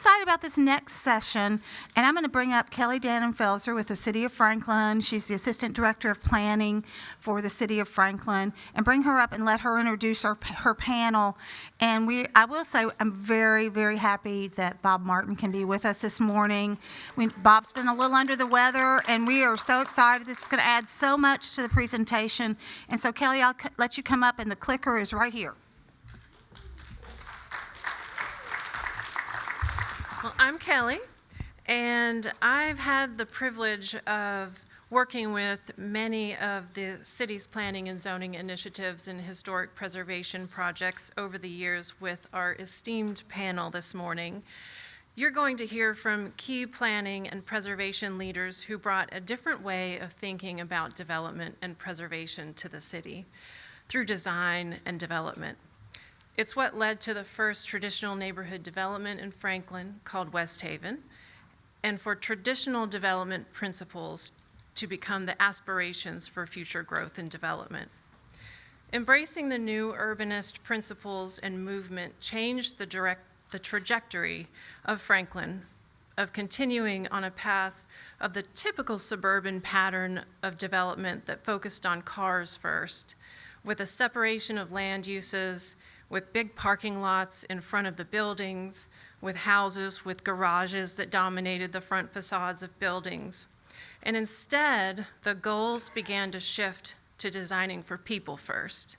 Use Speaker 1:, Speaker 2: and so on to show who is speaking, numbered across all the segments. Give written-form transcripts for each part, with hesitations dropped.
Speaker 1: excited about this next session, and I'm going to bring up Kelly Dannenfelser with the City of Franklin. She's the Assistant Director of Planning for the City of Franklin, and bring her up and let her introduce her panel. And I will say I'm very, very happy that Bob Martin can be with us this morning. Bob's been a little under the weather, and we are so excited. This is going to add so much to the presentation. And so, Kelly, I'll let you come up, and the clicker is right here.
Speaker 2: Well, I'm Kelly, and I've had the privilege of working with many of the city's planning and zoning initiatives and historic preservation projects over the years with our esteemed panel this morning. You're going to hear from key planning and preservation leaders who brought a different way of thinking about development and preservation to the city through design and development. It's what led to the first traditional neighborhood development in Franklin called West Haven, and for traditional development principles to become the aspirations for future growth and development. Embracing the new urbanist principles and movement changed the trajectory of Franklin, of continuing on a path of the typical suburban pattern of development that focused on cars first, with a separation of land uses, with big parking lots in front of the buildings, with houses with garages that dominated the front facades of buildings. And instead, the goals began to shift to designing for people first.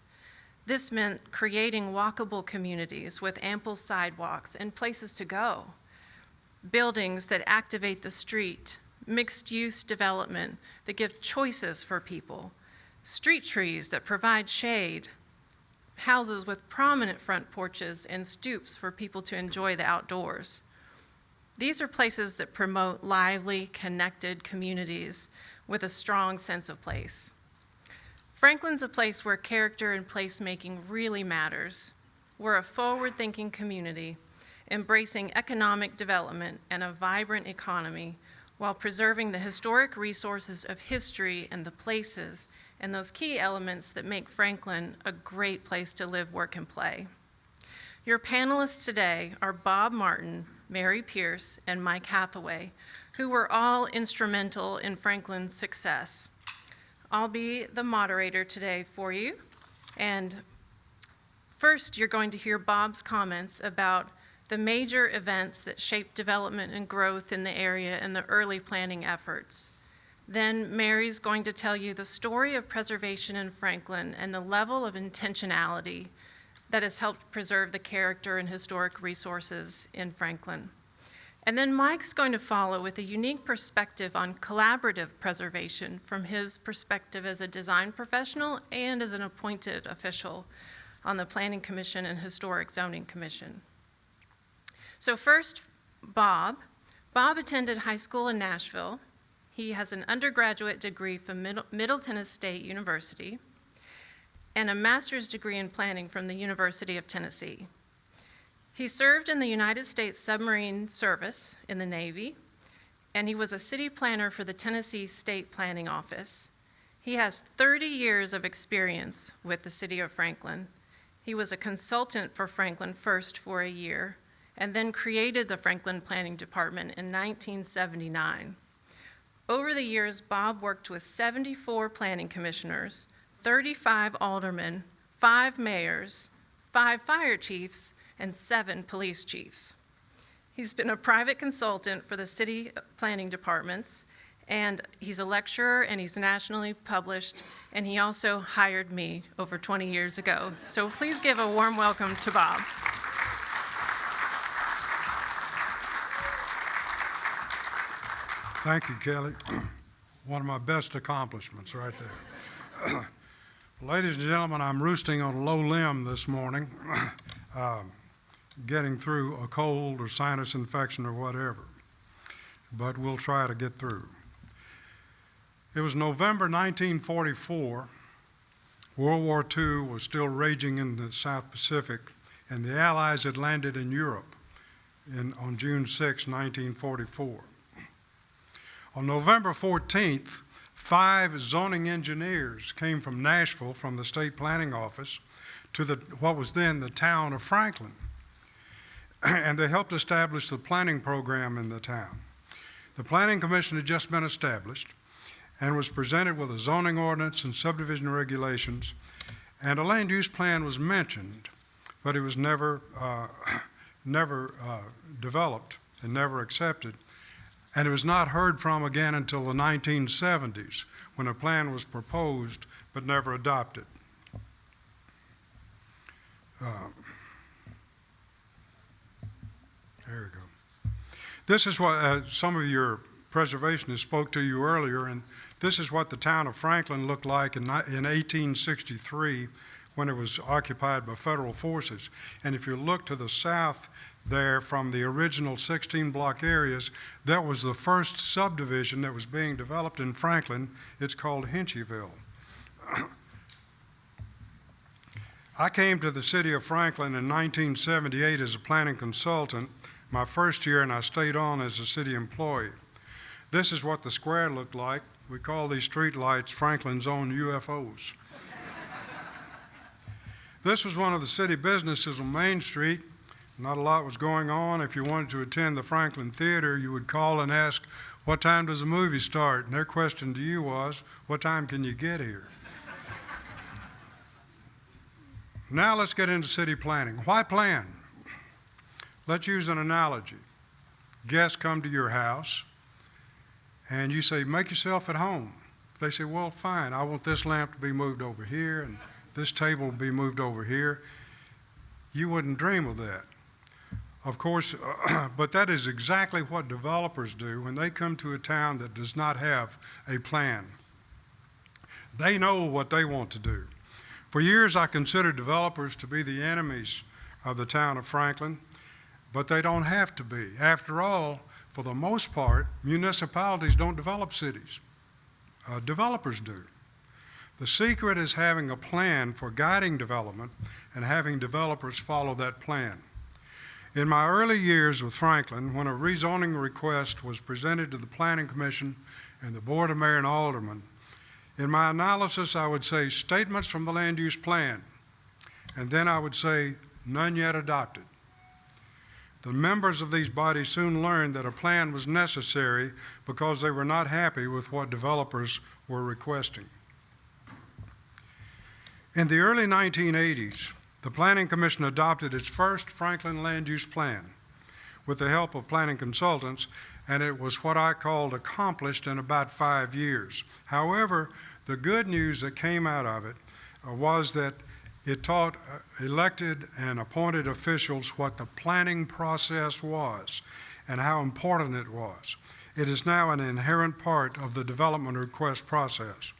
Speaker 2: This meant creating walkable communities with ample sidewalks and places to go, buildings that activate the street, mixed-use development that give choices for people, street trees that provide shade, houses with prominent front porches and stoops for people to enjoy the outdoors. These are places that promote lively, connected communities with a strong sense of place. Franklin's a place where character and placemaking really matters. We're a forward-thinking community, embracing economic development and a vibrant economy while preserving the historic resources of history and the places and those key elements that make Franklin a great place to live, work, and play. Your panelists today are Bob Martin, Mary Pierce, and Mike Hathaway, who were all instrumental in Franklin's success. I'll be the moderator today for you. And first, you're going to hear Bob's comments about the major events that shaped development and growth in the area and the early planning efforts. Then Mary's going to tell you the story of preservation in Franklin and the level of intentionality that has helped preserve the character and historic resources in Franklin. And then Mike's going to follow with a unique perspective on collaborative preservation from his perspective as a design professional and as an appointed official on the Planning Commission and Historic Zoning Commission. So first, Bob. Bob attended high school in Nashville. He has an undergraduate degree from Middle Tennessee State University and a master's degree in planning from the University of Tennessee. He served in the United States Submarine Service in the Navy, and he was a city planner for the Tennessee State Planning Office. He has 30 years of experience with the city of Franklin. He was a consultant for Franklin First for a year, and then created the Franklin Planning Department in 1979. Over the years, Bob worked with 74 planning commissioners, 35 aldermen, 5 mayors, 5 fire chiefs, and 7 police chiefs. He's been a private consultant for the city planning departments, and he's a lecturer, and he's nationally published, and he also hired me over 20 years ago. So please give a warm welcome to Bob.
Speaker 3: Thank you, Kelly. One of my best accomplishments right there. Ladies and gentlemen, I'm roosting on a low limb this morning, getting through a cold or sinus infection or whatever, but we'll try to get through. It was November 1944. World War II was still raging in the South Pacific, and the Allies had landed in Europe on June 6, 1944. On November 14th, 5 zoning engineers came from Nashville, from the State Planning Office, to what was then the town of Franklin. and they helped establish the planning program in the town. The Planning Commission had just been established and was presented with a zoning ordinance and subdivision regulations, and a land use plan was mentioned, but it was never developed and never accepted. And it was not heard from again until the 1970s, when a plan was proposed but never adopted. There we go. This is what some of your preservationists spoke to you earlier, and this is what the town of Franklin looked like in 1863 when it was occupied by federal forces. And if you look to the south there from the original 16 block areas, that was the first subdivision that was being developed in Franklin. It's called Hinchyville. I came to the city of Franklin in 1978 as a planning consultant, my first year, and I stayed on as a city employee. This is what the square looked like. We call these street lights Franklin's own UFOs. This was one of the city businesses on Main Street. Not a lot was going on. If you wanted to attend the Franklin Theater, you would call and ask, what time does the movie start? And their question to you was, what time can you get here? Now let's get into city planning. Why plan? Let's use an analogy. Guests come to your house, and you say, make yourself at home. They say, well, fine, I want this lamp to be moved over here, and this table will be moved over here. You wouldn't dream of that. Of course, but that is exactly what developers do when they come to a town that does not have a plan. They know what they want to do. For years, I considered developers to be the enemies of the town of Franklin, but they don't have to be. After all, for the most part, municipalities don't develop cities. Developers do. The secret is having a plan for guiding development and having developers follow that plan. In my early years with Franklin, when a rezoning request was presented to the Planning Commission and the Board of Mayor and Aldermen, in my analysis, I would say statements from the land use plan, and then I would say none yet adopted. The members of these bodies soon learned that a plan was necessary because they were not happy with what developers were requesting. In the early 1980s, the Planning Commission adopted its first Franklin land use plan with the help of planning consultants, and it was what I called accomplished in about 5 years. However, the good news that came out of it was that it taught elected and appointed officials what the planning process was and how important it was. It is now an inherent part of the development request process.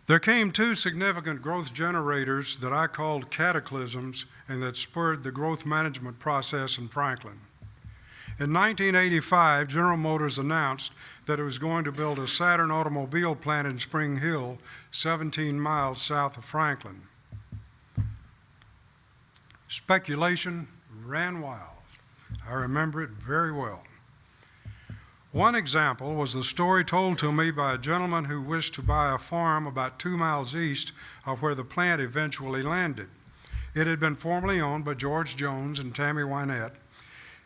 Speaker 3: There came 2 significant growth generators that I called cataclysms and that spurred the growth management process in Franklin. In 1985, General Motors announced that it was going to build a Saturn automobile plant in Spring Hill, 17 miles south of Franklin. Speculation ran wild. I remember it very well. One example was the story told to me by a gentleman who wished to buy a farm about 2 miles east of where the plant eventually landed. It had been formerly owned by George Jones and Tammy Wynette.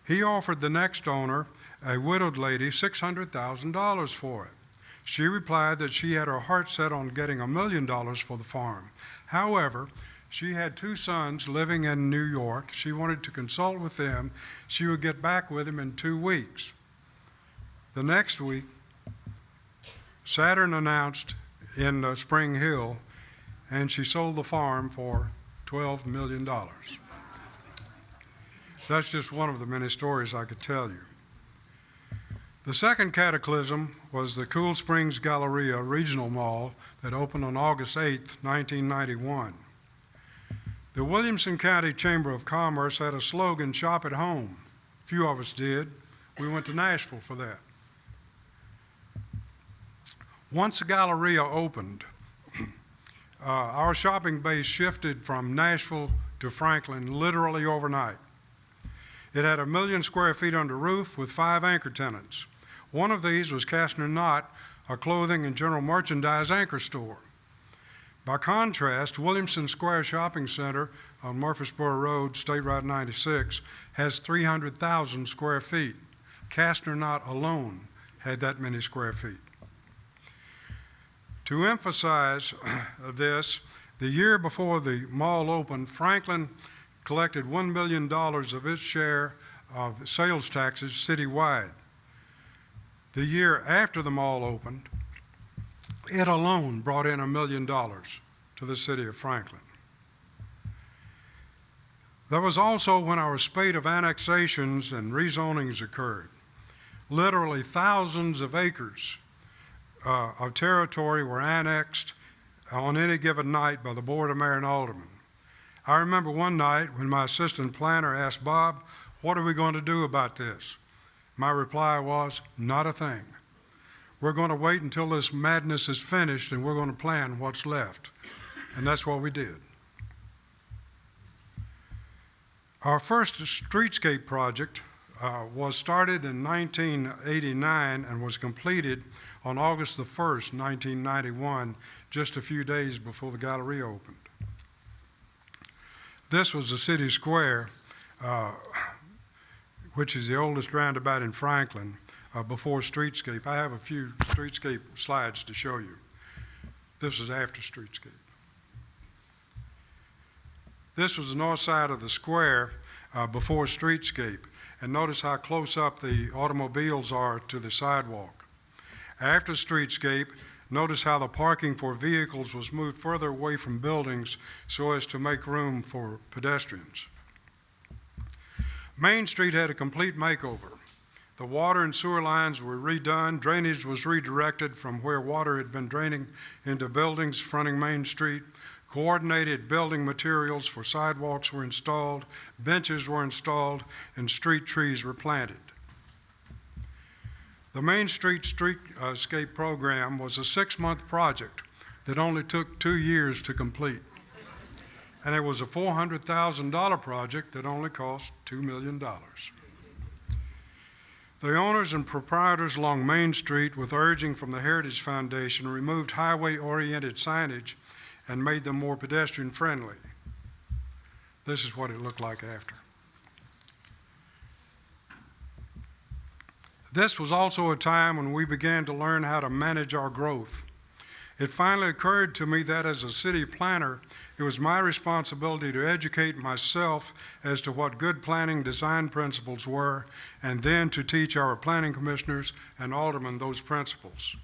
Speaker 3: He offered the next owner, a widowed lady, $600,000 for it. She replied that she had her heart set on getting $1 million for the farm. However, she had 2 sons living in New York. She wanted to consult with them. She would get back with him in 2 weeks. The next week, Saturn announced in Spring Hill, and she sold the farm for $12 million. That's just one of the many stories I could tell you. The second cataclysm was the Cool Springs Galleria Regional Mall that opened on August 8, 1991. The Williamson County Chamber of Commerce had a slogan, "Shop at home." Few of us did. We went to Nashville for that. Once the Galleria opened, our shopping base shifted from Nashville to Franklin literally overnight. It had 1 million square feet under roof with 5 anchor tenants. One of these was Kastner Knott, a clothing and general merchandise anchor store. By contrast, Williamson Square Shopping Center on Murfreesboro Road, State Route 96, has 300,000 square feet. Castner Knott alone had that many square feet. To emphasize this, the year before the mall opened, Franklin collected $1 million of its share of sales taxes citywide. The year after the mall opened, it alone brought in $1 million to the city of Franklin. That was also when our spate of annexations and rezonings occurred. Literally thousands of acres of territory were annexed on any given night by the Board of Mayor and Aldermen. I remember one night when my assistant planner asked Bob, "What are we going to do about this?" My reply was, "Not a thing. We're going to wait until this madness is finished and we're going to plan what's left." And that's what we did. Our first streetscape project was started in 1989 and was completed on August the 1st, 1991, just a few days before the Galleria opened. This was the city square, which is the oldest roundabout in Franklin, before streetscape. I have a few streetscape slides to show you. This is after streetscape. This was the north side of the square before streetscape. And notice how close up the automobiles are to the sidewalk. After streetscape, notice how the parking for vehicles was moved further away from buildings so as to make room for pedestrians. Main Street had a complete makeover. The water and sewer lines were redone. Drainage was redirected from where water had been draining into buildings fronting Main Street. Coordinated building materials for sidewalks were installed, benches were installed, and street trees were planted. The Main Street Streetscape program was a 6-month project that only took 2 years to complete. And it was a $400,000 project that only cost $2 million. The owners and proprietors along Main Street, with urging from the Heritage Foundation, removed highway-oriented signage and made them more pedestrian-friendly. This is what it looked like after. This was also a time when we began to learn how to manage our growth. It finally occurred to me that as a city planner, it was my responsibility to educate myself as to what good planning design principles were, and then to teach our planning commissioners and aldermen those principles.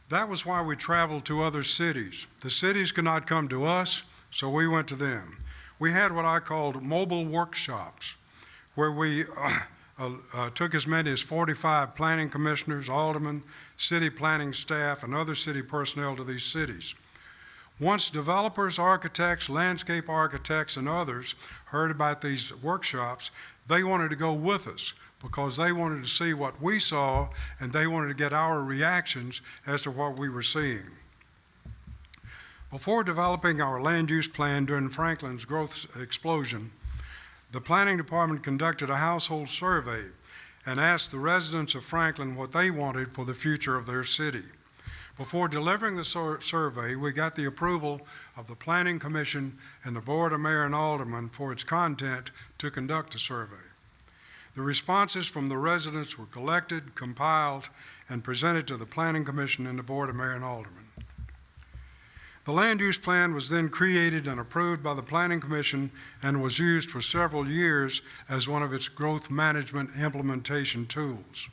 Speaker 3: That was why we traveled to other cities. The cities could not come to us, so we went to them. We had what I called mobile workshops, where we took as many as 45 planning commissioners, aldermen, city planning staff, and other city personnel to these cities. Once developers, architects, landscape architects, and others heard about these workshops, they wanted to go with us, because they wanted to see what we saw and they wanted to get our reactions as to what we were seeing. Before developing our land use plan during Franklin's growth explosion, the planning department conducted a household survey and asked the residents of Franklin what they wanted for the future of their city. Before delivering the survey, we got the approval of the Planning Commission and the Board of Mayor and Aldermen for its content to conduct a survey. The responses from the residents were collected, compiled, and presented to the Planning Commission and the Board of Mayor and Aldermen. The land use plan was then created and approved by the Planning Commission and was used for several years as one of its growth management implementation tools.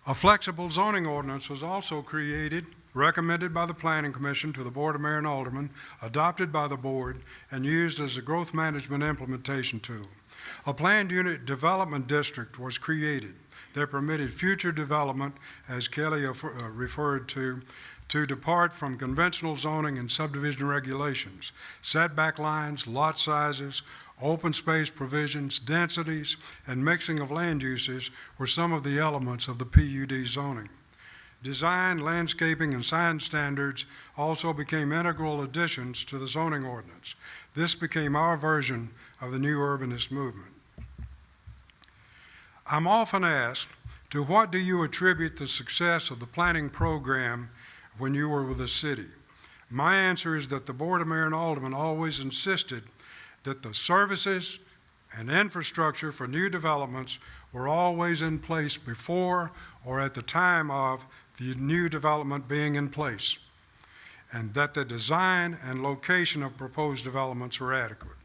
Speaker 3: A flexible zoning ordinance was also created, recommended by the Planning Commission to the Board of Mayor and Aldermen, adopted by the board, and used as a growth management implementation tool. A planned unit development district was created that permitted future development, as Kelly referred to depart from conventional zoning and subdivision regulations. Setback lines, lot sizes, open space provisions, densities, and mixing of land uses were some of the elements of the PUD zoning. Design, landscaping, and sign standards also became integral additions to the zoning ordinance. This became our version of the new urbanist movement. I'm often asked, to what do you attribute the success of the planning program when you were with the city? My answer is that the Board of Mayor and Aldermen always insisted that the services and infrastructure for new developments were always in place before or at the time of the new development being in place, and that the design and location of proposed developments were adequate.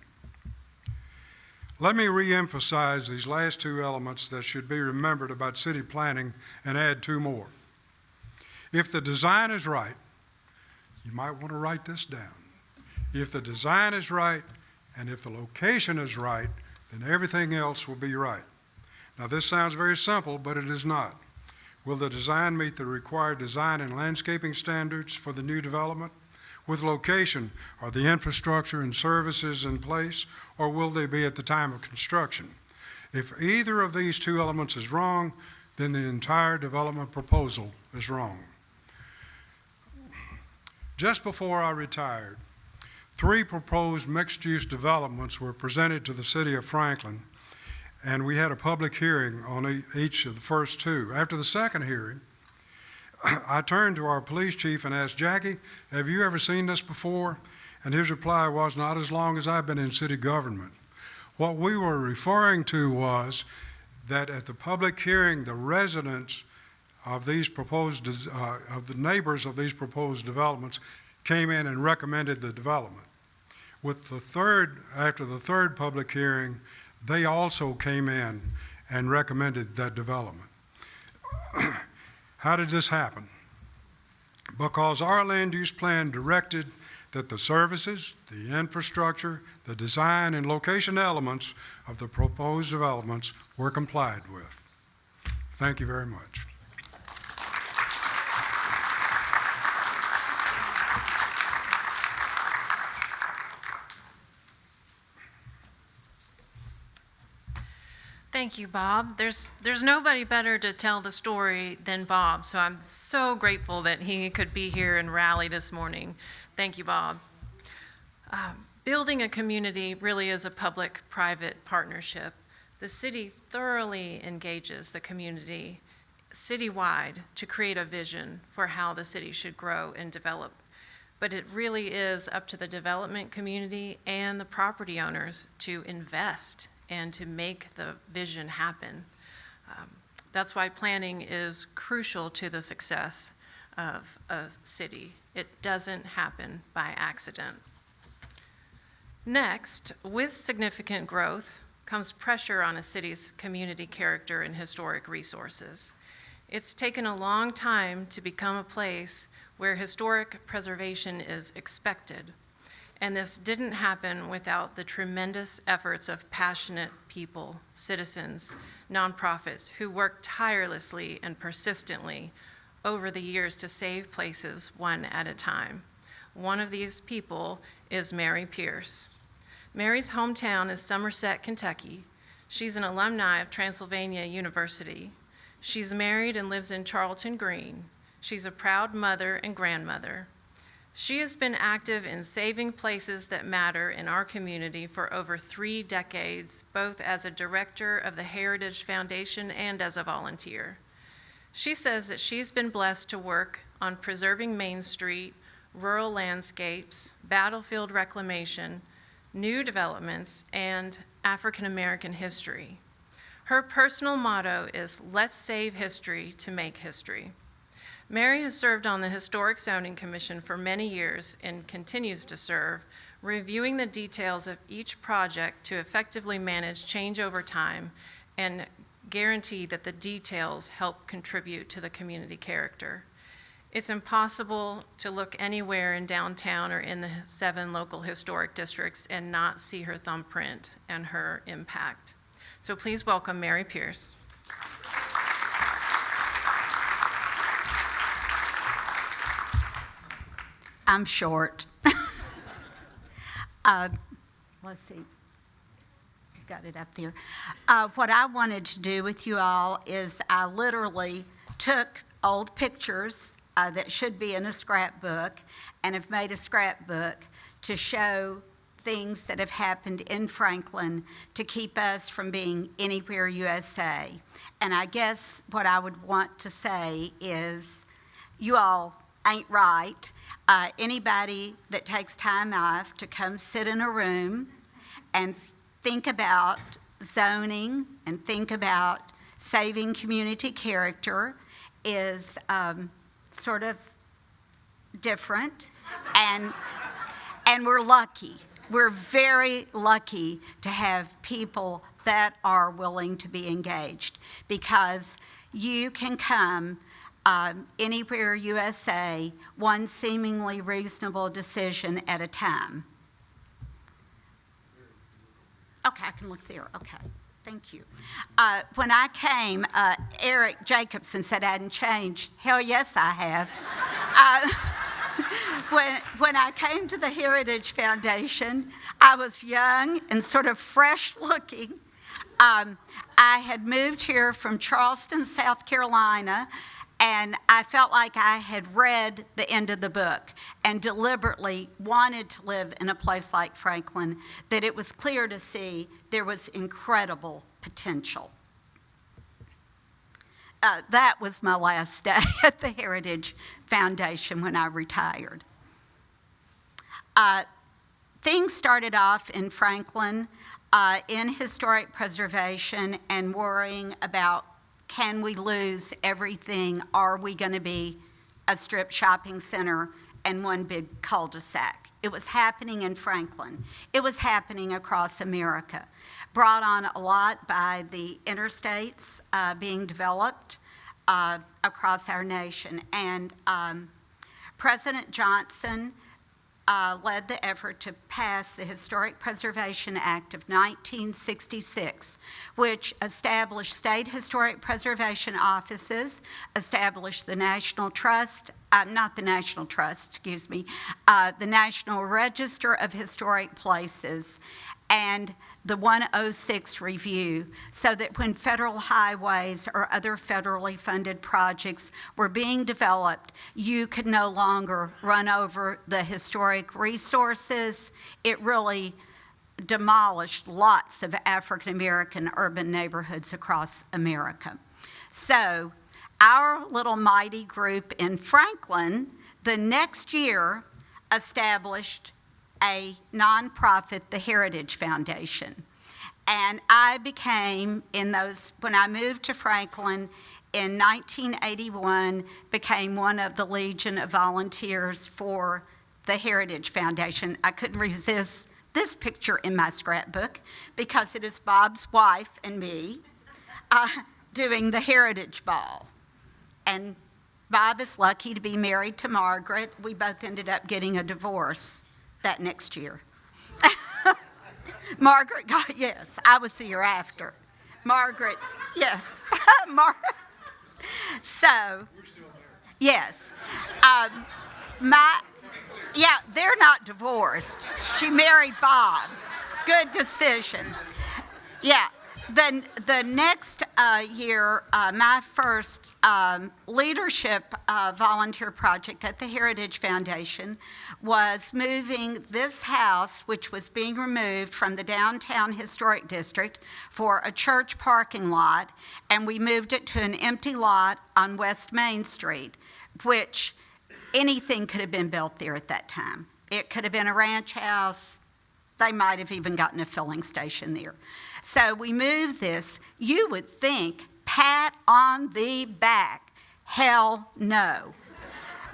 Speaker 3: Let me re-emphasize these last two elements that should be remembered about city planning and add two more. If the design is right, you might want to write this down. If the design is right and if the location is right, then everything else will be right. Now, this sounds very simple, but it is not. Will the design meet the required design and landscaping standards for the new development? With location, are the infrastructure and services in place, or will they be at the time of construction? If either of these two elements is wrong, then the entire development proposal is wrong. Just before I retired, 3 proposed mixed-use developments were presented to the city of Franklin, and we had a public hearing on each of the first 2. After the second hearing, I turned to our police chief and asked, Jackie, have you ever seen this before? And his reply was, not as long as I've been in city government. What we were referring to was that at the public hearing, the residents of these proposed, of the neighbors of these proposed developments came in and recommended the development. With the third, after the third public hearing, they also came in and recommended that development. How did this happen? Because our land use plan directed that the services, the infrastructure, the design, and location elements of the proposed developments were complied with. Thank you very much.
Speaker 2: Thank you, Bob. There's nobody better to tell the story than Bob, so I'm so grateful that he could be here and rally this morning. Thank you, Bob. Building a community really is a public-private partnership. The city thoroughly engages the community citywide to create a vision for how the city should grow and develop. But it really is up to the development community and the property owners to invest and to make the vision happen. That's why planning is crucial to the success of a city. It doesn't happen by accident. Next, with significant growth comes pressure on a city's community character and historic resources. It's taken a long time to become a place where historic preservation is expected. And this didn't happen without the tremendous efforts of passionate people, citizens, nonprofits who worked tirelessly and persistently over the years to save places one at a time. One of these people is Mary Pierce. Mary's hometown is Somerset, Kentucky. She's an alumni of Transylvania University. She's married and lives in Charlton Green. She's a proud mother and grandmother. She has been active in saving places that matter in our community for over 3 decades, both as a director of the Heritage Foundation and as a volunteer. She says that she's been blessed to work on preserving Main Street, rural landscapes, battlefield reclamation, new developments, and African American history. Her personal motto is, "Let's save history to make history." Mary has served on the Historic Zoning Commission for many years and continues to serve, reviewing the details of each project to effectively manage change over time and guarantee that the details help contribute to the community character. It's impossible to look anywhere in downtown or in the 7 local historic districts and not see her thumbprint and her impact. So please welcome Mary Pierce.
Speaker 4: I'm short. Let's see. You've got it up there. What I wanted to do with you all is I literally took old pictures that should be in a scrapbook and have made a scrapbook to show things that have happened in Franklin to keep us from being anywhere USA. And I guess what I would want to say is you all ain't right. Anybody that takes time off to come sit in a room and think about zoning and think about saving community character is sort of different, and we're lucky. We're very lucky to have people that are willing to be engaged, because you can come anywhere USA, one seemingly reasonable decision at a time. Okay, I can look there. Okay, thank you. When I came, Eric Jacobson said I hadn't changed. Hell yes, I have. When I came to the Heritage Foundation, I was young and sort of fresh looking. I had moved here from Charleston, South Carolina, and I felt like I had read the end of the book and deliberately wanted to live in a place like Franklin, that it was clear to see there was incredible potential. That was my last day at the Heritage Foundation when I retired. Things started off in Franklin in historic preservation and worrying about, can we lose everything? Are we going to be a strip shopping center and one big cul-de-sac? It was happening in Franklin. It was happening across America. Brought on a lot by the interstates being developed across our nation. And President Johnson led the effort to pass the Historic Preservation Act of 1966, which established state historic preservation offices, established the National Trust, the National Register of Historic Places, and the 106 Review, so that when federal highways or other federally funded projects were being developed, you could no longer run over the historic resources. It really demolished lots of African American urban neighborhoods across America. So our little mighty group in Franklin, the next year, established a nonprofit, the Heritage Foundation. And I became, when I moved to Franklin in 1981, became one of the Legion of Volunteers for the Heritage Foundation. I couldn't resist this picture in my scrapbook because it is Bob's wife and me doing the Heritage Ball. And Bob is lucky to be married to Margaret. We both ended up getting a divorce that next year. Margaret got, yes, I was the year after. Margaret's, yes. So, yes. They're not divorced. She married Bob. Good decision. Yeah. Then the next year, my first leadership volunteer project at the Heritage Foundation was moving this house, which was being removed from the downtown historic district for a church parking lot, and we moved it to an empty lot on West Main Street, which anything could have been built there at that time. It could have been a ranch house. They might have even gotten a filling station there. So we moved this. You would think, pat on the back. Hell no.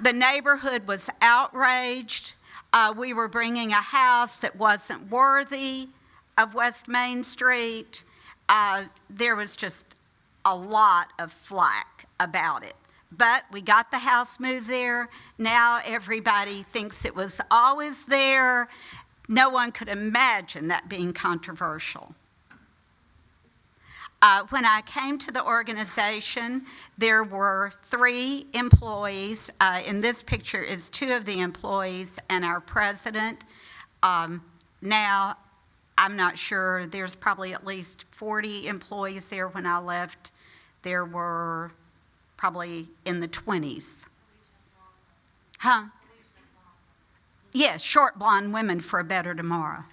Speaker 4: The neighborhood was outraged. We were bringing a house that wasn't worthy of West Main Street. There was just a lot of flack about it. But we got the house moved there. Now everybody thinks it was always there. No one could imagine that being controversial. When I came to the organization, there were 3 employees. In this picture is 2 of the employees and our president. Now, I'm not sure, there's probably at least 40 employees there. When I left, there were probably in the 20s. Huh? Yes, short blonde women for a better tomorrow,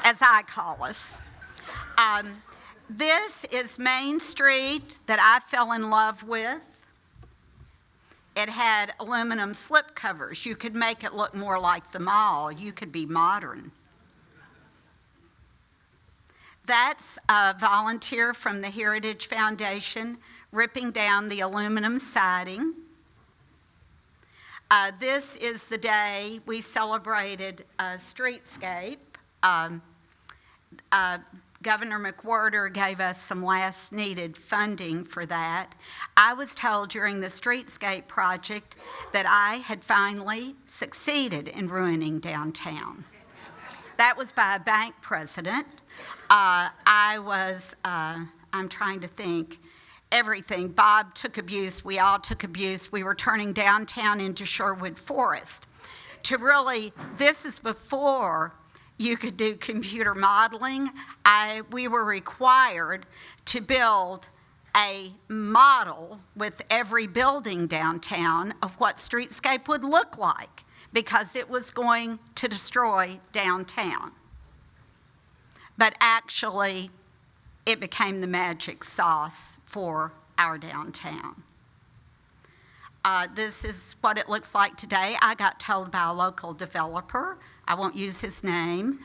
Speaker 4: as I call us. This is Main Street that I fell in love with. It had aluminum slip covers. You could make it look more like the mall. You could be modern. That's a volunteer from the Heritage Foundation ripping down the aluminum siding. This is the day we celebrated Streetscape. Governor McWhorter gave us some last needed funding for that. I was told during the Streetscape project that I had finally succeeded in ruining downtown. That was by a bank president. I'm trying to think, everything. Bob took abuse, we all took abuse. We were turning downtown into Sherwood Forest. This is before you could do computer modeling. We were required to build a model with every building downtown of what streetscape would look like because it was going to destroy downtown. But actually, it became the magic sauce for our downtown. This is what it looks like today. I got told by a local developer, I won't use his name,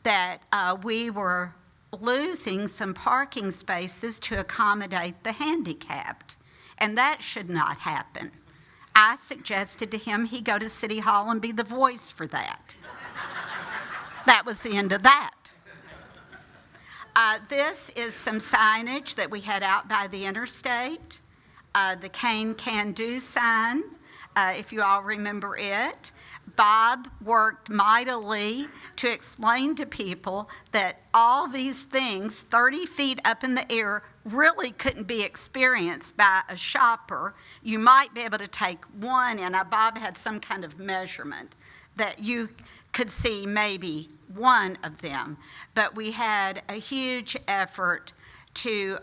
Speaker 4: that we were losing some parking spaces to accommodate the handicapped, and that should not happen. I suggested to him he go to City Hall and be the voice for that. That was the end of that. This is some signage that we had out by the interstate. The Cane Can Do sign, if you all remember it. Bob worked mightily to explain to people that all these things 30 feet up in the air really couldn't be experienced by a shopper. You might be able to take one, and Bob had some kind of measurement that you could see maybe one of them. But we had a huge effort to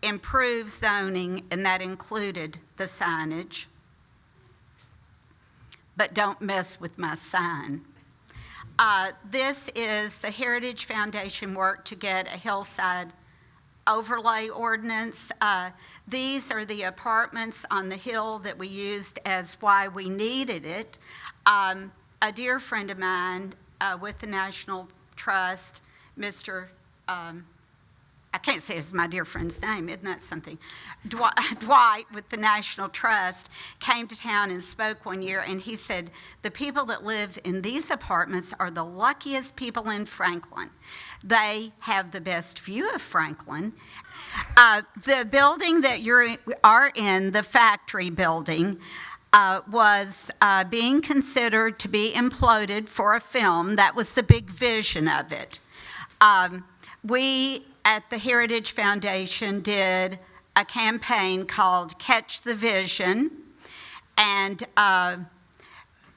Speaker 4: improve zoning, and that included the signage. But don't mess with my sign. This is the Heritage Foundation work to get a hillside overlay ordinance. These are the apartments on the hill that we used as why we needed it. A dear friend of mine with the National Trust, Mr. I can't say it's my dear friend's name, isn't that something? Dwight with the National Trust came to town and spoke one year, and he said, the people that live in these apartments are the luckiest people in Franklin. They have the best view of Franklin. The building that you are in, the factory building, was being considered to be imploded for a film. That was the big vision of it. We at the Heritage Foundation did a campaign called Catch the Vision, and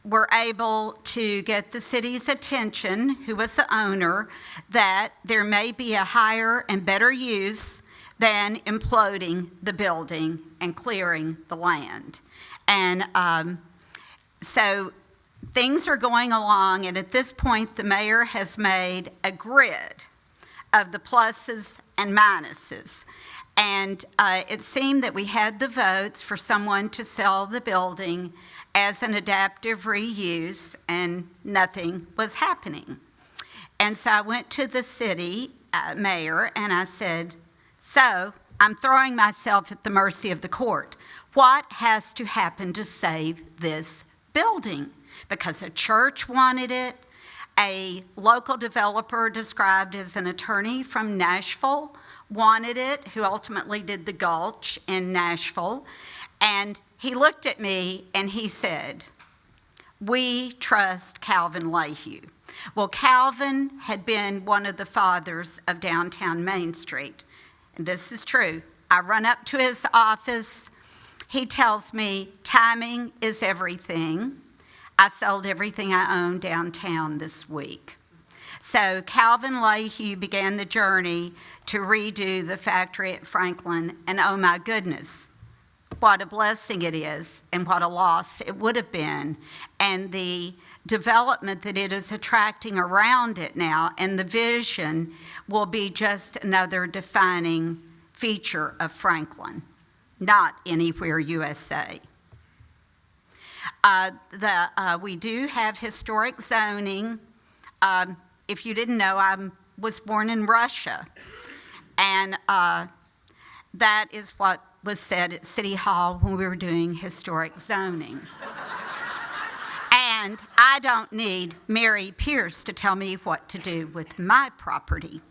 Speaker 4: were able to get the city's attention, who was the owner, that there may be a higher and better use than imploding the building and clearing the land. And so things are going along, and at this point, the mayor has made a grid of the pluses and minuses. And it seemed that we had the votes for someone to sell the building as an adaptive reuse, and nothing was happening. And so I went to the city mayor and I said, so I'm throwing myself at the mercy of the court. What has to happen to save this building? Because a church wanted it. A local developer described as an attorney from Nashville wanted it, who ultimately did the Gulch in Nashville. And he looked at me and he said, we trust Calvin Leyhue. Well, Calvin had been one of the fathers of downtown Main Street. And this is true. I run up to his office. He tells me timing is everything. I sold everything I owned downtown this week. So Calvin Leyhue began the journey to redo the factory at Franklin, and oh my goodness, what a blessing it is and what a loss it would have been. And the development that it is attracting around it now and the vision will be just another defining feature of Franklin, not anywhere USA. We do have historic zoning. If you didn't know, I was born in Russia, and that is what was said at City Hall when we were doing historic zoning. And I don't need Mary Pierce to tell me what to do with my property.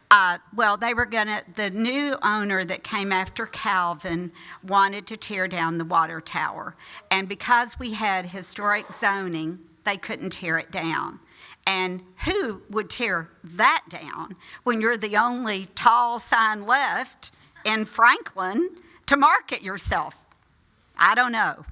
Speaker 4: The new owner that came after Calvin wanted to tear down the water tower. And because we had historic zoning, they couldn't tear it down. And who would tear that down when you're the only tall sign left in Franklin to market yourself? I don't know.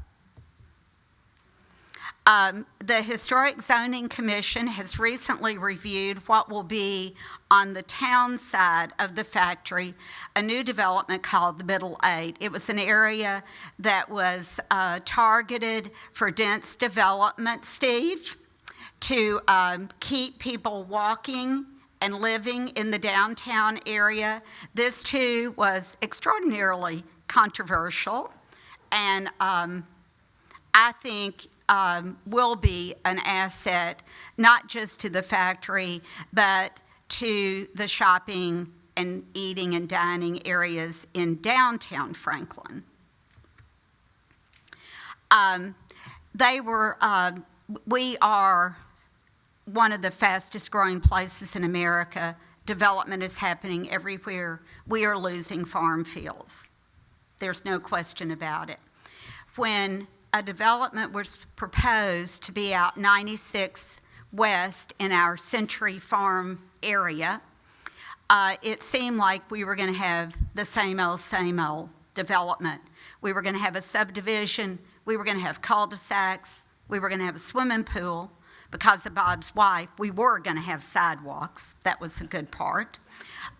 Speaker 4: The Historic Zoning Commission has recently reviewed what will be on the town side of the factory, a new development called the Middle Eight. It was an area that was targeted for dense development, Steve, to keep people walking and living in the downtown area. This too was extraordinarily controversial, and I think will be an asset, not just to the factory, but to the shopping and eating and dining areas in downtown Franklin. We are one of the fastest growing places in America. Development is happening everywhere. We are losing farm fields. There's no question about it. When a development was proposed to be out 96 West in our Century Farm area, it seemed like we were going to have the same old development. We were going to have a subdivision, we were going to have cul-de-sacs, we were going to have a swimming pool. Because of Bob's wife, we were going to have sidewalks. That was a good part.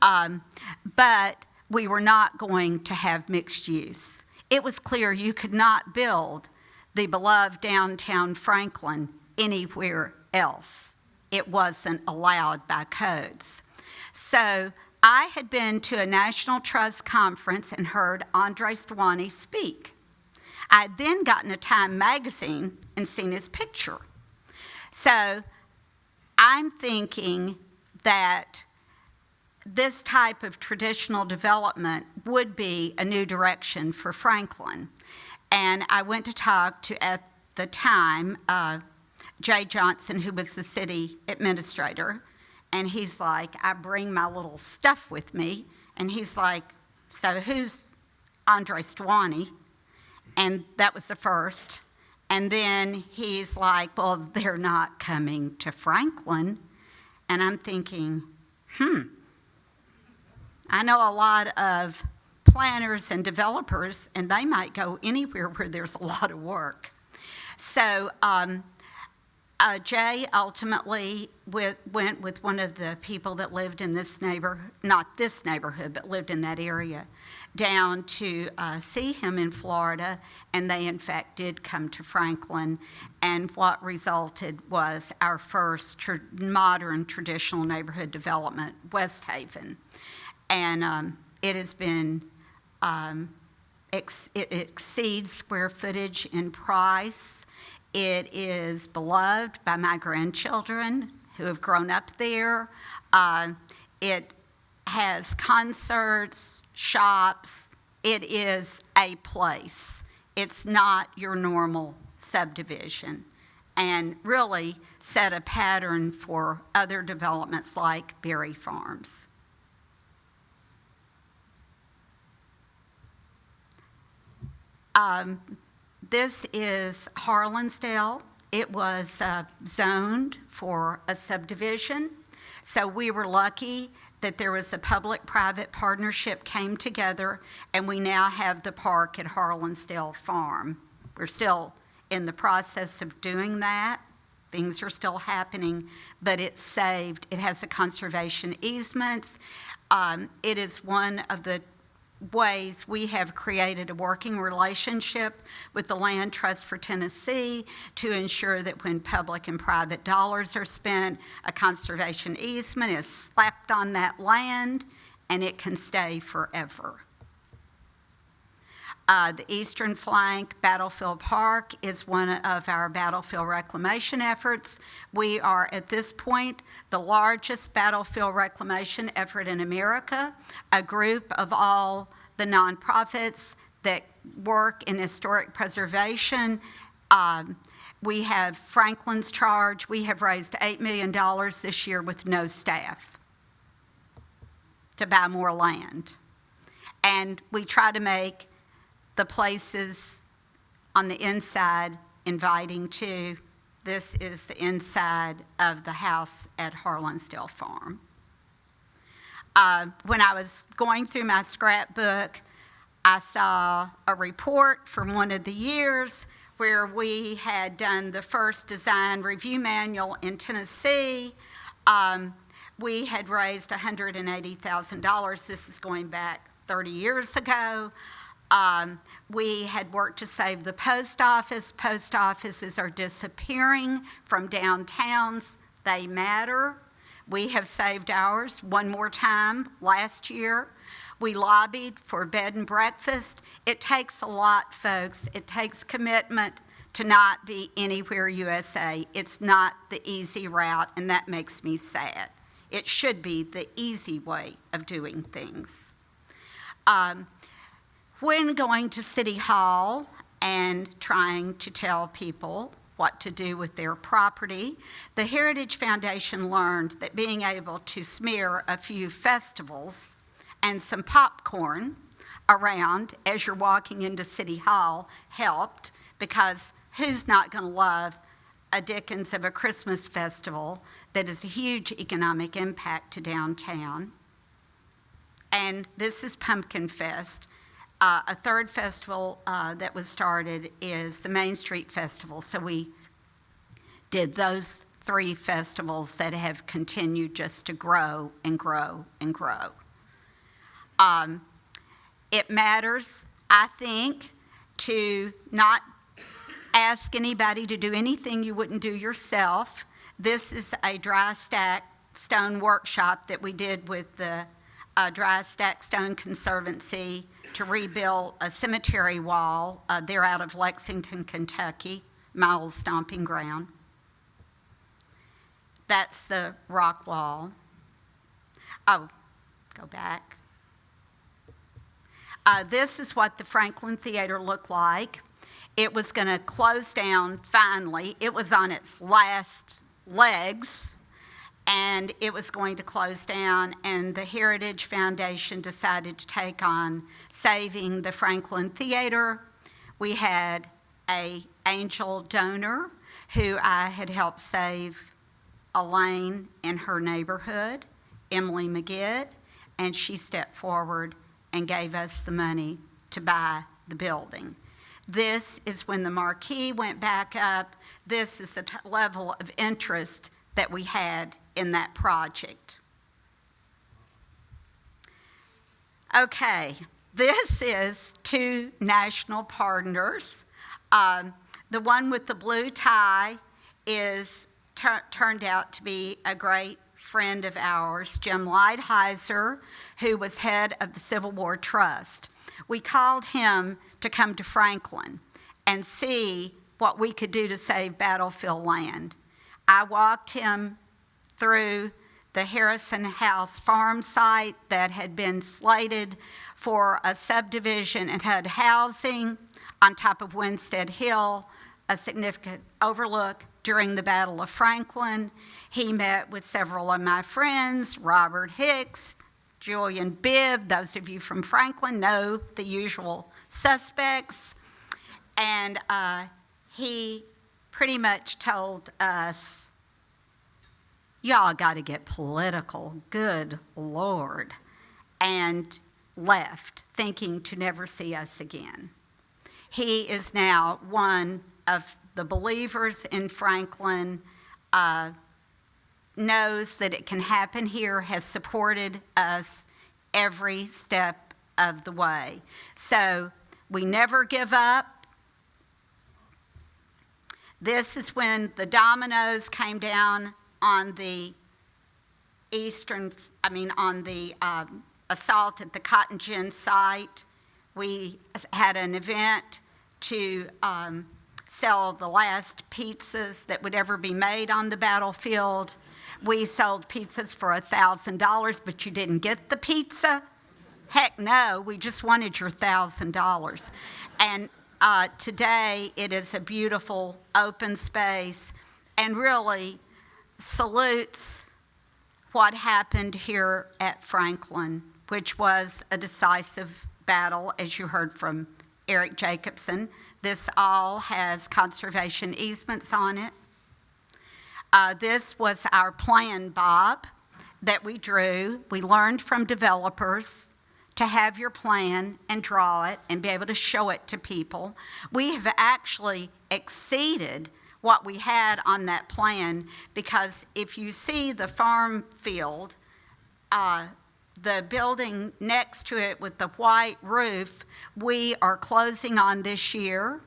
Speaker 4: But we were not going to have mixed use. It was clear you could not build the beloved downtown Franklin anywhere else. It wasn't allowed by codes. So I had been to a National Trust conference and heard Andre Stwani speak. I had then gotten a Time magazine and seen his picture. So I'm thinking that this type of traditional development would be a new direction for Franklin. And I went to talk to, at the time, Jay Johnson, who was the city administrator, and he's like, I bring my little stuff with me, and he's like, so who's Andre Stwani? And that was the first. And then he's like, well, they're not coming to Franklin. And I'm thinking, I know a lot of planners and developers, and they might go anywhere where there's a lot of work. So Jay ultimately went with one of the people that lived in this neighborhood, not this neighborhood, but lived in that area, down to see him in Florida, and they in fact did come to Franklin, and what resulted was our first modern traditional neighborhood development, West Haven. And it has been, it exceeds square footage in price. It is beloved by my grandchildren who have grown up there. It has concerts, shops. It is a place. It's not your normal subdivision, and really set a pattern for other developments like Berry Farms. This is Harlansdale. It was zoned for a subdivision, so we were lucky that there was a public-private partnership came together, and we now have the park at Harlansdale Farm. We're still in the process of doing that. Things are still happening, but it's saved. It has a conservation easement. It is one of the ways we have created a working relationship with the Land Trust for Tennessee to ensure that when public and private dollars are spent, a conservation easement is slapped on that land and it can stay forever. The eastern flank, Battlefield Park, is one of our battlefield reclamation efforts. We are, at this point, the largest battlefield reclamation effort in America, a group of all the nonprofits that work in historic preservation. We have Franklin's charge. We have raised $8 million this year with no staff to buy more land. And we try to make the places on the inside inviting too. This is the inside of the house at Harlansdale Farm. When I was going through my scrapbook, I saw a report from one of the years where we had done the first design review manual in Tennessee. We had raised $180,000. This is going back 30 years ago. We had worked to save the post office. Post offices are disappearing from downtowns. They matter. We have saved ours one more time last year. We lobbied for bed and breakfast. It takes a lot, folks. It takes commitment to not be anywhere USA. It's not the easy route, and that makes me sad. It should be the easy way of doing things. When going to City Hall and trying to tell people what to do with their property, the Heritage Foundation learned that being able to smear a few festivals and some popcorn around as you're walking into City Hall helped, because who's not going to love a Dickens of a Christmas festival that is a huge economic impact to downtown? And this is Pumpkin Fest. A third festival that was started is the Main Street Festival. So we did those 3 festivals that have continued just to grow and grow and grow. It matters, I think, to not ask anybody to do anything you wouldn't do yourself. This is a dry stack stone workshop that we did with the Dry Stack Stone Conservancy to rebuild a cemetery wall. They're out of Lexington, Kentucky, my old stomping ground. That's the rock wall. Oh, go back. This is what the Franklin Theater looked like. It was going to close down finally. It was on its last legs, and it was going to close down, and the Heritage Foundation decided to take on saving the Franklin Theater. We had an angel donor who I had helped save a lane in her neighborhood, Emily McGitt, and she stepped forward and gave us the money to buy the building. This is when the marquee went back up. This is the level of interest that we had in that project. Okay, this is 2 national partners. The one with the blue tie is turned out to be a great friend of ours, Jim Lighthizer, who was head of the Civil War Trust. We called him to come to Franklin and see what we could do to save battlefield land. I walked him through the Harrison House farm site that had been slated for a subdivision and had housing on top of Winstead Hill, a significant overlook during the Battle of Franklin. He met with several of my friends, Robert Hicks, Julian Bibb. Those of you from Franklin know the usual suspects. And he pretty much told us, y'all got to get political, good Lord, and left, thinking to never see us again. He is now one of the believers in Franklin, knows that it can happen here, has supported us every step of the way. So we never give up. This is when the dominoes came down on the assault at the Cotton Gin site. We had an event to sell the last pizzas that would ever be made on the battlefield. We sold pizzas for $1,000, but you didn't get the pizza? Heck no, we just wanted your $1,000. And today, it is a beautiful open space and really salutes what happened here at Franklin, which was a decisive battle, as you heard from Eric Jacobson. This all has conservation easements on it. This was our plan, Bob, that we drew. We learned from developers to have your plan and draw it and be able to show it to people. We have actually exceeded what we had on that plan, because if you see the farm field, the building next to it with the white roof, we are closing on this year.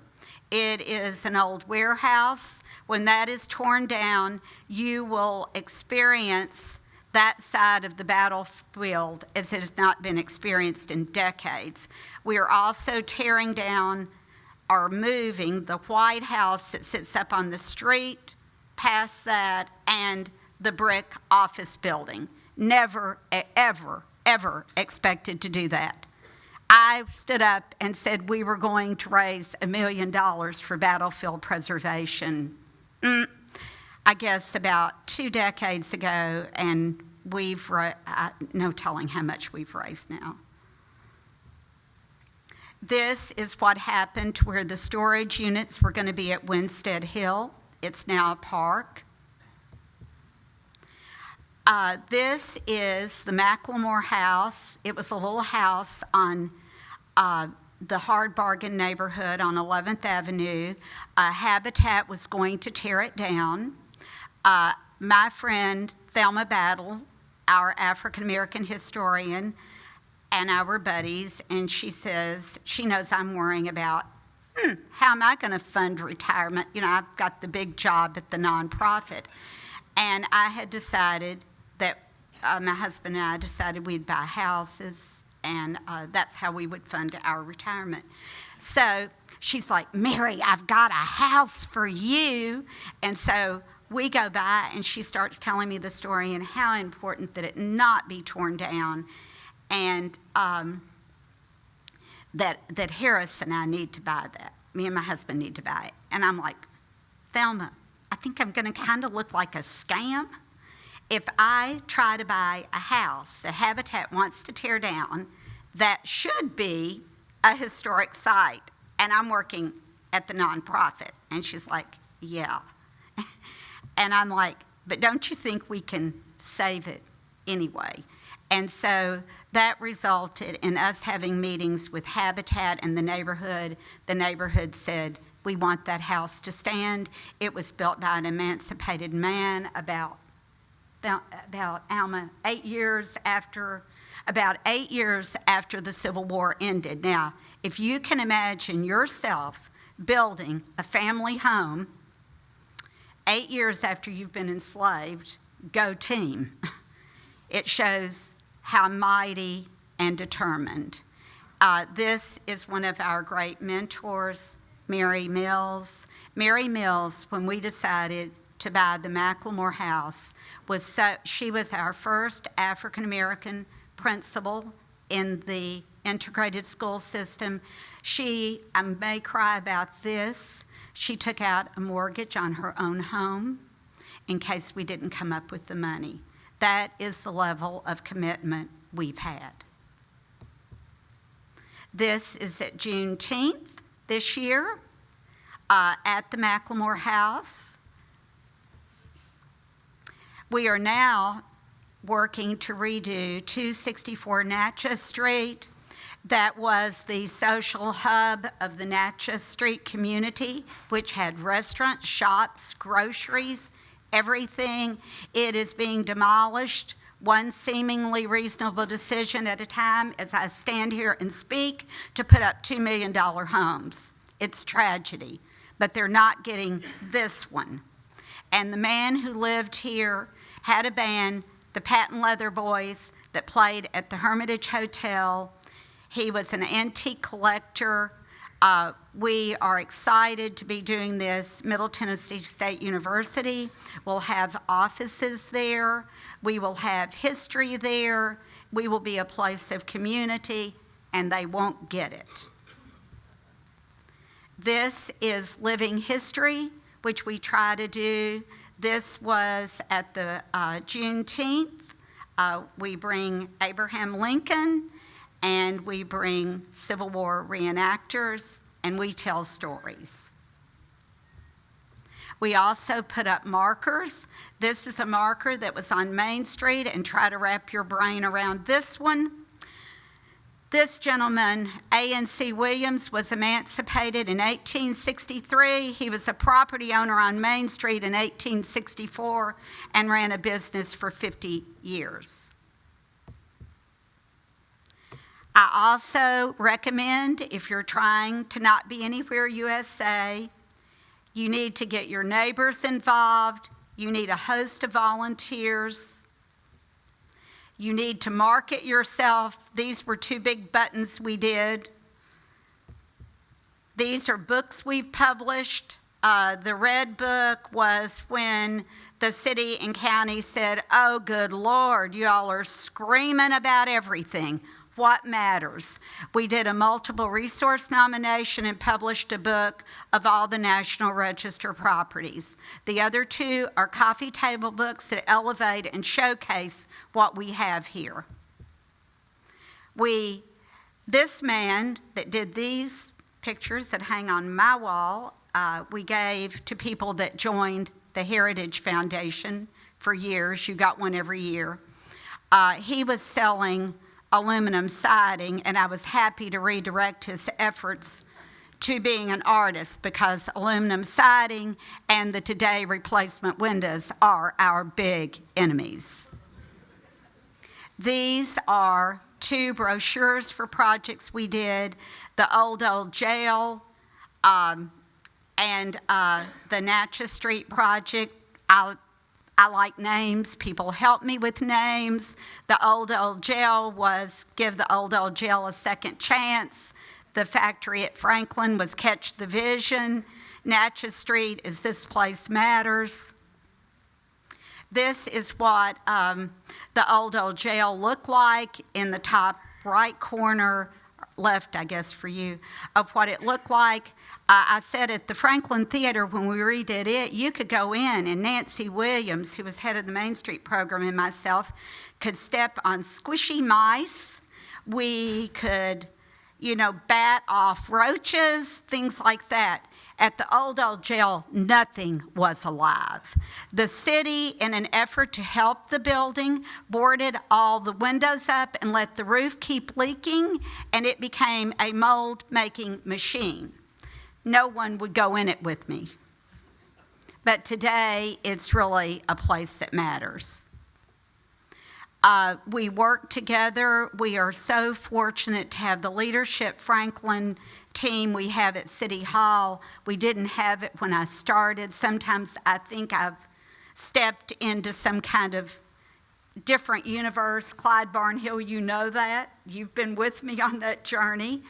Speaker 4: It is an old warehouse. When that is torn down, you will experience that side of the battlefield as it has not been experienced in decades. We are also tearing down or moving the White House that sits up on the street, past that, and the brick office building. Never, ever, ever expected to do that. I stood up and said we were going to raise $1 million for battlefield preservation, I guess about 2 decades ago, and we've, no telling how much we've raised now. This is what happened to where the storage units were going to be at Winstead Hill. It's now a park. This is the Macklemore House. It was a little house on the Hard Bargain neighborhood on 11th Avenue. Habitat was going to tear it down. My friend Thelma Battle, our African-American historian, and our buddies, and she says, she knows I'm worrying about, how am I going to fund retirement? You know, I've got the big job at the nonprofit. And I had decided that my husband and I decided we'd buy houses, and that's how we would fund our retirement. So she's like, Mary, I've got a house for you. And so we go by, and she starts telling me the story and how important that it not be torn down, and that Harris and I need to buy that. Me and my husband need to buy it. And I'm like, Thelma, I think I'm going to kind of look like a scam if I try to buy a house that Habitat wants to tear down that should be a historic site, and I'm working at the nonprofit. And she's like, yeah. And I'm like, but don't you think we can save it anyway? And so that resulted in us having meetings with Habitat and the neighborhood. The neighborhood said, we want that house to stand. It was built by an emancipated man about Alma, 8 years after the Civil War ended. Now, if you can imagine yourself building a family home 8 years after you've been enslaved, go team. It shows how mighty and determined. This is one of our great mentors, Mary Mills. Mary Mills, when we decided to buy the Macklemore House, she was our first African-American principal in the integrated school system. I may cry about this, she took out a mortgage on her own home in case we didn't come up with the money. That is the level of commitment we've had. This is at Juneteenth this year at the Macklemore House. We are now working to redo 264 Natchez Street. That was the social hub of the Natchez Street community, which had restaurants, shops, groceries, everything. It is being demolished, one seemingly reasonable decision at a time, as I stand here and speak, to put up $2 million homes. It's tragedy, but they're not getting this one. And the man who lived here had a band, the Patent Leather Boys, that played at the Hermitage Hotel. He was an antique collector. We are excited to be doing this. Middle Tennessee State University will have offices there. We will have history there. We will be a place of community, and they won't get it. This is living history, which we try to do. This was at the Juneteenth. We bring Abraham Lincoln, and we bring Civil War reenactors, and we tell stories. We also put up markers. This is a marker that was on Main Street, and try to wrap your brain around this one. This gentleman, A.N.C. Williams, was emancipated in 1863. He was a property owner on Main Street in 1864 and ran a business for 50 years. I also recommend, if you're trying to not be anywhere USA, you need to get your neighbors involved. You need a host of volunteers. You need to market yourself. These were 2 big buttons we did. These are books we've published. The red book was when the city and county said, oh, good Lord, y'all are screaming about everything. What matters? We did a multiple resource nomination and published a book of all the National Register properties. The other 2 are coffee table books that elevate and showcase what we have here. This man that did these pictures that hang on my wall, we gave to people that joined the Heritage Foundation for years. You got one every year. He was selling aluminum siding, and I was happy to redirect his efforts to being an artist, because aluminum siding and the Today replacement windows are our big enemies. These are 2 brochures for projects we did: the Old Jail and the Natchez Street project. I like names. People help me with names. The Old Jail was give the Old Jail a second chance. The factory at Franklin was Catch the Vision. Natchez Street is This Place Matters. This is what the Old Jail looked like in the top right corner, left, I guess, for you, of what it looked like. I said at the Franklin Theater when we redid it, you could go in and Nancy Williams, who was head of the Main Street program, and myself could step on squishy mice. We could, bat off roaches, things like that. At the Old Jail, nothing was alive. The city, in an effort to help the building, boarded all the windows up and let the roof keep leaking, and it became a mold-making machine. No one would go in it with me. But today, it's really a place that matters. We work together. We are so fortunate to have the leadership Franklin team we have at City Hall. We didn't have it when I started. Sometimes I think I've stepped into some kind of different universe. Clyde Barnhill, you know that. You've been with me on that journey.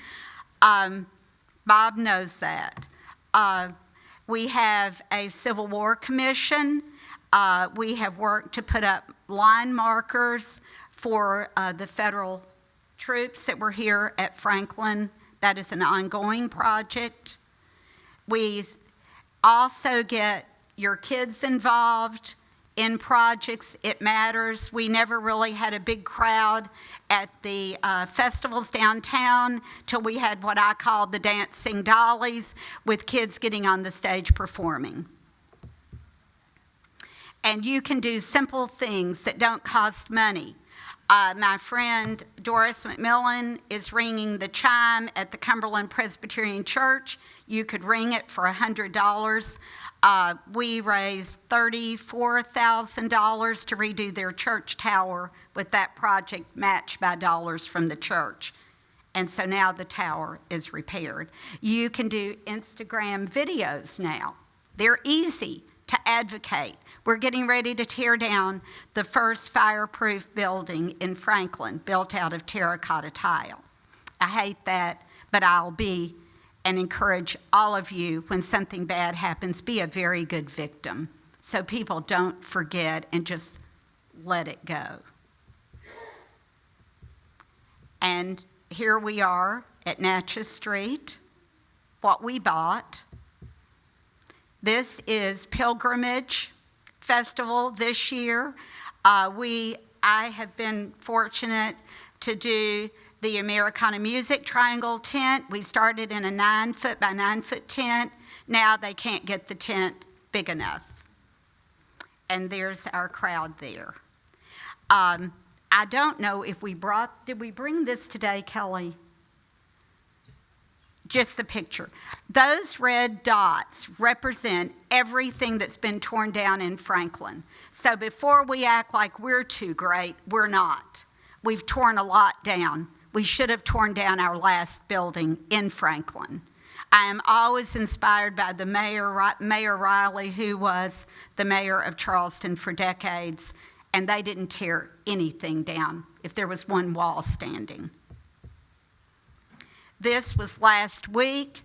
Speaker 4: Bob knows that. We have a Civil War Commission. We have worked to put up line markers for the federal troops that were here at Franklin. That is an ongoing project. We also get your kids involved in projects. It matters. We never really had a big crowd at the festivals downtown till we had what I called the dancing dollies, with kids getting on the stage performing. And you can do simple things that don't cost money. My friend Doris McMillan is ringing the chime at the Cumberland Presbyterian Church. You could ring it for $100. We raised $34,000 to redo their church tower with that project, matched by dollars from the church. And so now the tower is repaired. You can do Instagram videos now. They're easy to advocate. We're getting ready to tear down the first fireproof building in Franklin, built out of terracotta tile. I hate that, but I'll be and encourage all of you when something bad happens, be a very good victim so people don't forget and just let it go. And here we are at Natchez Street, what we bought. This is Pilgrimage Festival this year. I have been fortunate to do the Americana Music Triangle tent. We started in a 9-foot by 9-foot tent. Now they can't get the tent big enough. And there's our crowd there. I don't know if did we bring this today, Kelly? Just the picture. Those red dots represent everything that's been torn down in Franklin. So before we act like we're too great, we're not. We've torn a lot down. We should have torn down our last building in Franklin. I am always inspired by the Mayor Riley, who was the mayor of Charleston for decades, and they didn't tear anything down if there was one wall standing. This was last week.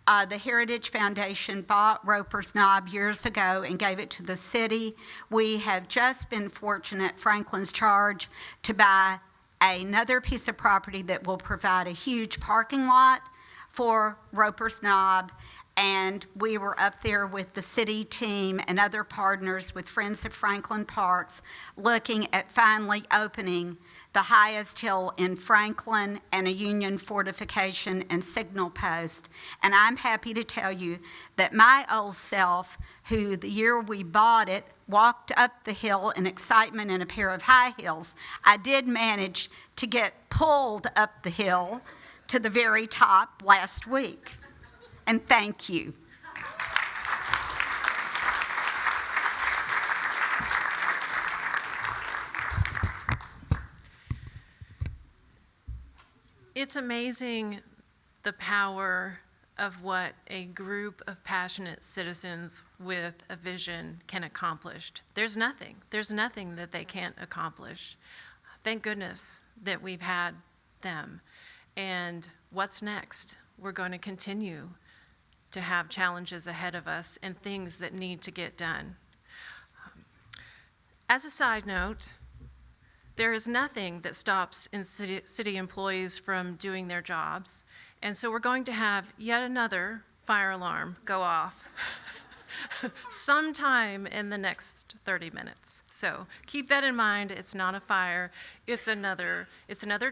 Speaker 4: The Heritage Foundation bought Roper's Knob years ago and gave it to the city. We have just been fortunate, Franklin's Charge, to buy another piece of property that will provide a huge parking lot for Roper's Knob. And we were up there with the city team and other partners with Friends of Franklin Parks looking at finally opening the highest hill in Franklin and a Union fortification and signal post. And I'm happy to tell you that my old self, who the year we bought it, walked up the hill in excitement in a pair of high heels, I did manage to get pulled up the hill to the very top last week. And thank you.
Speaker 2: It's amazing the power of what a group of passionate citizens with a vision can accomplish. There's nothing that they can't accomplish. Thank goodness that we've had them. And what's next? We're going to continue to have challenges ahead of us and things that need to get done. As a side note, there is nothing that stops city employees from doing their jobs. And so we're going to have yet another fire alarm go off sometime in the next 30 minutes. So keep that in mind. It's not a fire. It's another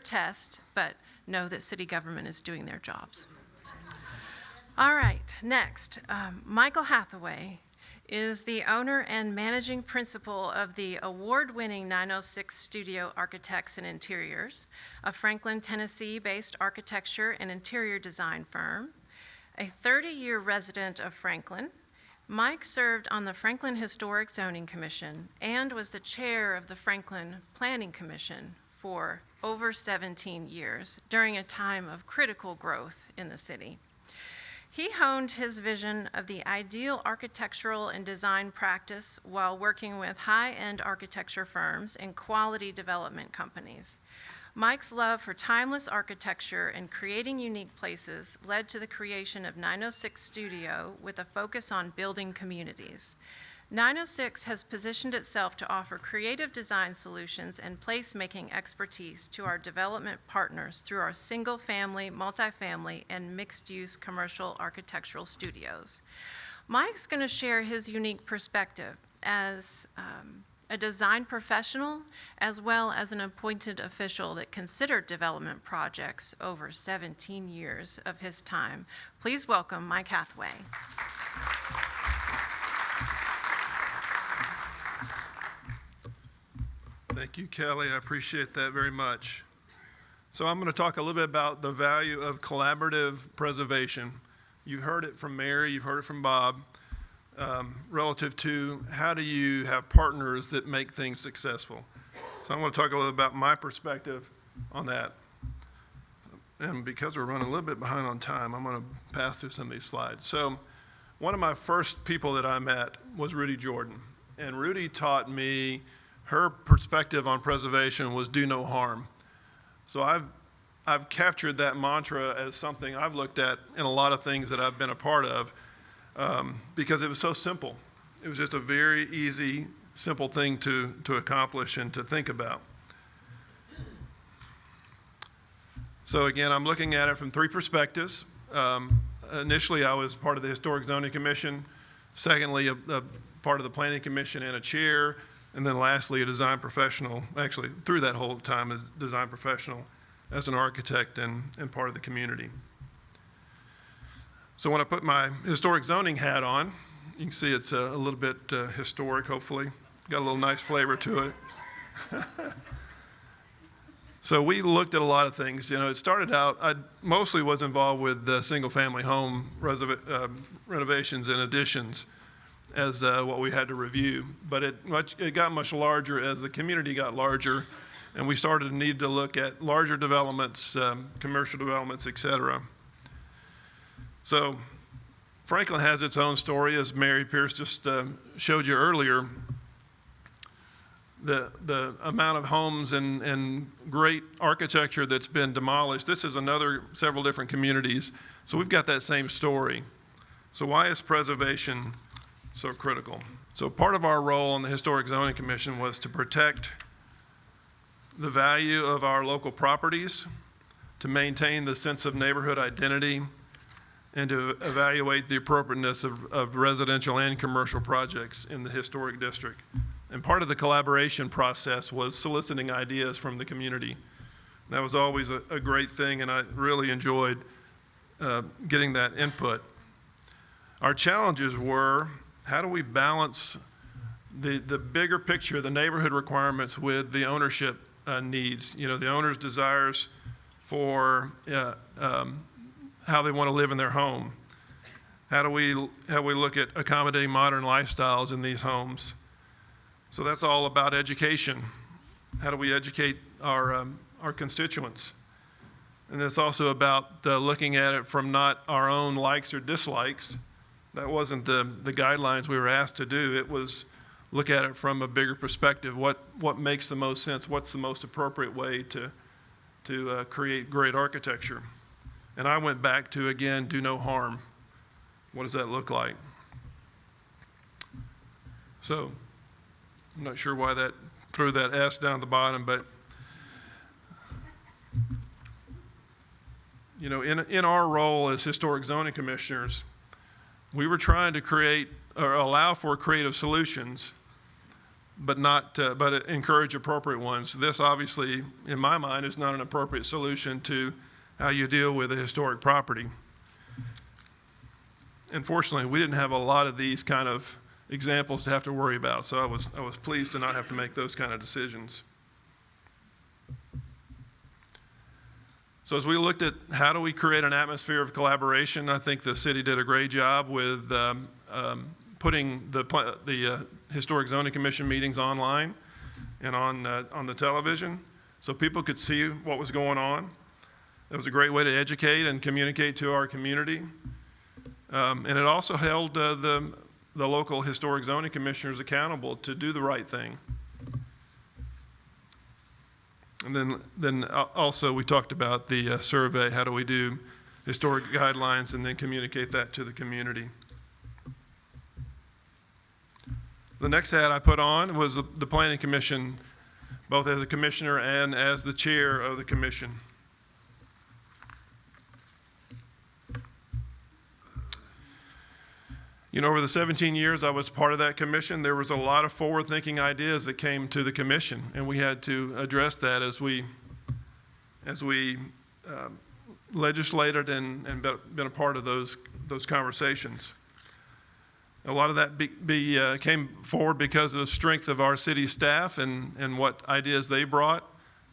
Speaker 2: test, but know that city government is doing their jobs. All right, next, Michael Hathaway is the owner and managing principal of the award-winning 906 Studio Architects and Interiors, a Franklin, Tennessee-based architecture and interior design firm. A 30-year resident of Franklin, Mike served on the Franklin Historic Zoning Commission and was the chair of the Franklin Planning Commission for over 17 years during a time of critical growth in the city. He honed his vision of the ideal architectural and design practice while working with high-end architecture firms and quality development companies. Mike's love for timeless architecture and creating unique places led to the creation of 906 Studio with a focus on building communities. 906 has positioned itself to offer creative design solutions and place-making expertise to our development partners through our single-family, multifamily, and mixed-use commercial architectural studios. Mike's going to share his unique perspective as a design professional, as well as an appointed official that considered development projects over 17 years of his time. Please welcome Mike Hathaway.
Speaker 5: Thank you, Kelly. I appreciate that very much. So I'm going to talk a little bit about the value of collaborative preservation. You've heard it from Mary, you've heard it from Bob, relative to how do you have partners that make things successful. So I'm going to talk a little about my perspective on that. And because we're running a little bit behind on time, I'm going to pass through some of these slides. So one of my first people that I met was Rudy Jordan. And Rudy taught me her perspective on preservation was do no harm. So I've captured that mantra as something I've looked at in a lot of things that I've been a part of, because it was so simple. It was just a very easy, simple thing to accomplish and to think about. So again, I'm looking at it from three perspectives. Initially, I was part of the Historic Zoning Commission. Secondly, a part of the Planning Commission and a chair. And then lastly, a design professional, actually through that whole time, a design professional as an architect and part of the community. So when I put my historic zoning hat on, you can see it's a little bit historic, hopefully. Got a little nice flavor to it. So we looked at a lot of things. You know, it started out, I mostly was involved with single-family home renovations and additions as what we had to review. But it got much larger as the community got larger, and we started to need to look at larger developments, commercial developments, et cetera. So Franklin has its own story, as Mary Pierce just showed you earlier. The amount of homes and great architecture that's been demolished. This is several different communities. So we've got that same story. So why is preservation so critical? So part of our role on the Historic Zoning Commission was to protect the value of our local properties, to maintain the sense of neighborhood identity, and to evaluate the appropriateness of residential and commercial projects in the historic district. And part of the collaboration process was soliciting ideas from the community. That was always a great thing, and I really enjoyed getting that input. Our challenges were, how do we balance the bigger picture, the neighborhood requirements, with the ownership needs? You know, the owner's desires for how they want to live in their home. How do we look at accommodating modern lifestyles in these homes? So that's all about education. How do we educate our constituents? And it's also about looking at it from not our own likes or dislikes. That wasn't the guidelines we were asked to do. It was look at it from a bigger perspective. What makes the most sense? What's the most appropriate way to create great architecture? And I went back to, again, do no harm. What does that look like? So I'm not sure why that threw that S down the bottom, but you know, in our role as historic zoning commissioners, we were trying to create or allow for creative solutions, but encourage appropriate ones. This obviously, in my mind, is not an appropriate solution to how you deal with a historic property. Unfortunately, we didn't have a lot of these kind of examples to have to worry about, so I was pleased to not have to make those kind of decisions. So as we looked at how do we create an atmosphere of collaboration, I think the city did a great job with putting the Historic Zoning Commission meetings online and on the television so people could see what was going on. It was a great way to educate and communicate to our community. And it also held the local historic zoning commissioners accountable to do the right thing. And then also we talked about the survey. How do we do historic guidelines and then communicate that to the community? The next hat I put on was the Planning Commission, both as a commissioner and as the chair of the commission. You know, over the 17 years I was part of that commission, there was a lot of forward-thinking ideas that came to the commission, and we had to address that as we legislated and been a part of those conversations. A lot of that came forward because of the strength of our city staff and what ideas they brought.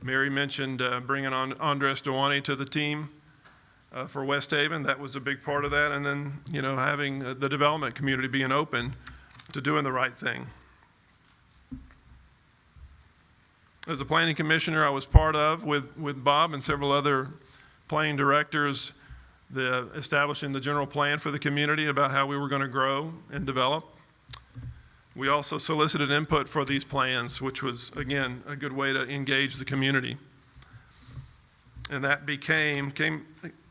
Speaker 5: Mary mentioned bringing on Andres Dewani to the team. For West Haven, that was a big part of that. And then, you know, having the development community being open to doing the right thing. As a planning commissioner, I was part of, with Bob and several other planning directors, establishing the general plan for the community about how we were going to grow and develop. We also solicited input for these plans, which was, again, a good way to engage the community. And that came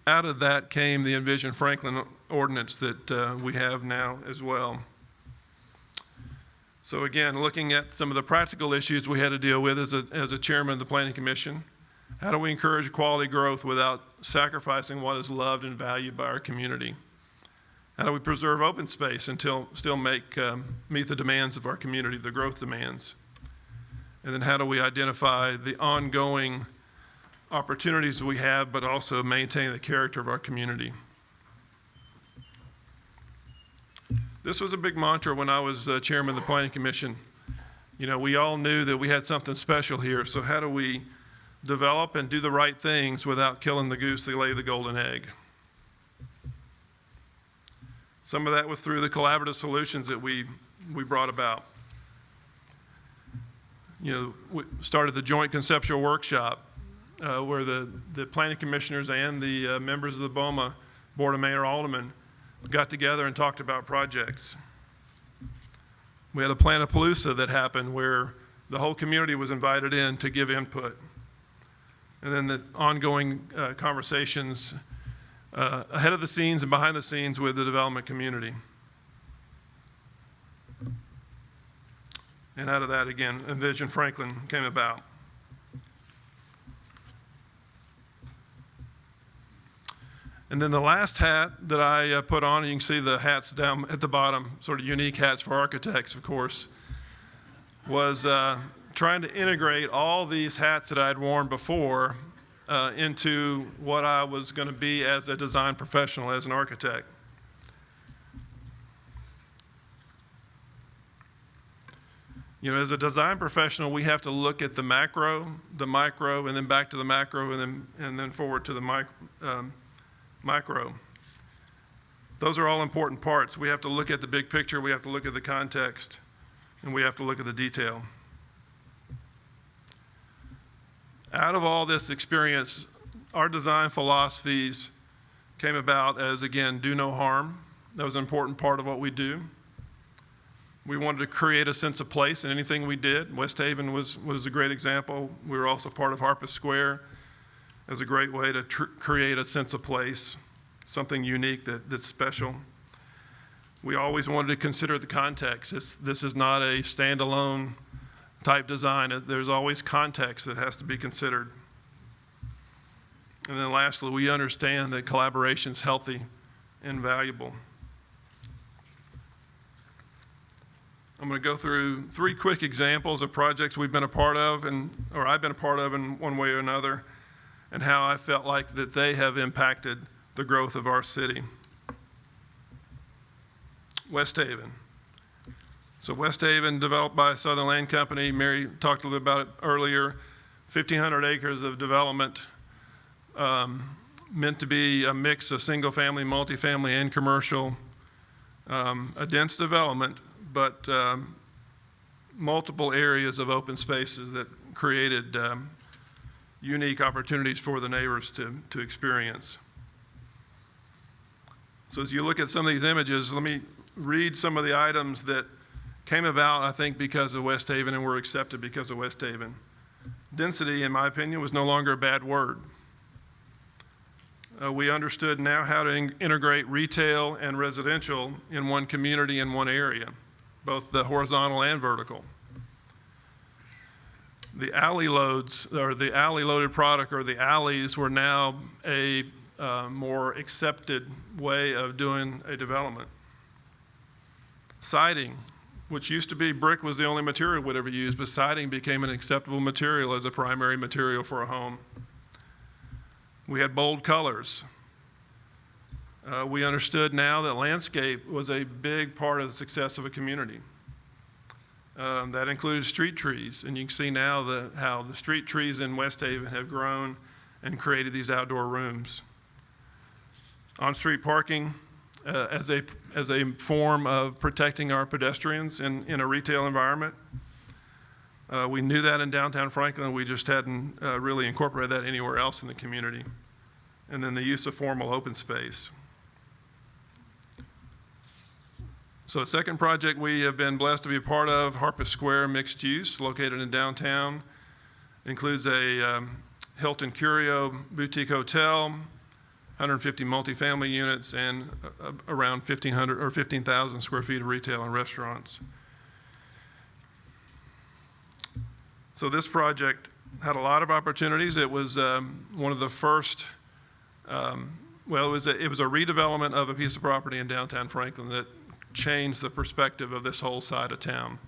Speaker 5: out of that came the Envision Franklin ordinance that we have now as well. So again, looking at some of the practical issues we had to deal with as a chairman of the Planning Commission, how do we encourage quality growth without sacrificing what is loved and valued by our community? How do we preserve open space until still meet the demands of our community, the growth demands? And then how do we identify the ongoing opportunities we have, but also maintain the character of our community? This was a big mantra when I was chairman of the Planning Commission. You know, we all knew that we had something special here, so how do we develop and do the right things without killing the goose that laid the golden egg? Some of that was through the collaborative solutions that we brought about. You know, we started the joint conceptual workshop where the planning commissioners and the members of the BOMA, Board of Mayor Aldermen, got together and talked about projects. We had a Planapalooza that happened where the whole community was invited in to give input. And then the ongoing conversations ahead of the scenes and behind the scenes with the development community. And out of that, again, Envision Franklin came about. And then the last hat that I put on, and you can see the hats down at the bottom, sort of unique hats for architects, of course, was trying to integrate all these hats that I'd worn before into what I was going to be as a design professional, as an architect. You know, as a design professional, we have to look at the macro, the micro, and then back to the macro, and then forward to the micro. Those are all important parts. We have to look at the big picture, we have to look at the context, and we have to look at the detail. Out of all this experience, our design philosophies came about as, again, do no harm. That was an important part of what we do. We wanted to create a sense of place in anything we did. West Haven was a great example. We were also part of Harpeth Square as a great way to create a sense of place, something unique that's special. We always wanted to consider the context. This is not a standalone type design. There's always context that has to be considered. And then lastly, we understand that collaboration is healthy and valuable. I'm going to go through 3 quick examples of projects we've been a part of, or I've been a part of in one way or another, and how I felt like that they have impacted the growth of our city. West Haven. So West Haven, developed by Southern Land Company. Mary talked a little bit about it earlier. 1,500 acres of development, meant to be a mix of single-family, multifamily, and commercial. A dense development, but multiple areas of open spaces that created unique opportunities for the neighbors to experience. So as you look at some of these images, let me read some of the items that came about, I think, because of West Haven and were accepted because of West Haven. Density, in my opinion, was no longer a bad word. We understood now how to integrate retail and residential in one community in one area, both the horizontal and vertical. The alley loads, or the alley loaded product, or the alleys, were now a more accepted way of doing a development. Siding, which used to be brick was the only material we'd ever use, but siding became an acceptable material as a primary material for a home. We had bold colors. We understood now that landscape was a big part of the success of a community. That included street trees, and you can see now how the street trees in West Haven have grown and created these outdoor rooms. On-street parking as a form of protecting our pedestrians in a retail environment. We knew that in downtown Franklin. We just hadn't really incorporated that anywhere else in the community. And then the use of formal open space. So a second project we have been blessed to be a part of, Harpeth Square mixed use, located in downtown, includes a Hilton Curio Boutique Hotel, 150 multifamily units, and around 1,500 or 15,000 square feet of retail and restaurants. So this project had a lot of opportunities. It was one of the first, well, it was a redevelopment of a piece of property in downtown Franklin that changed the perspective of this whole side of town.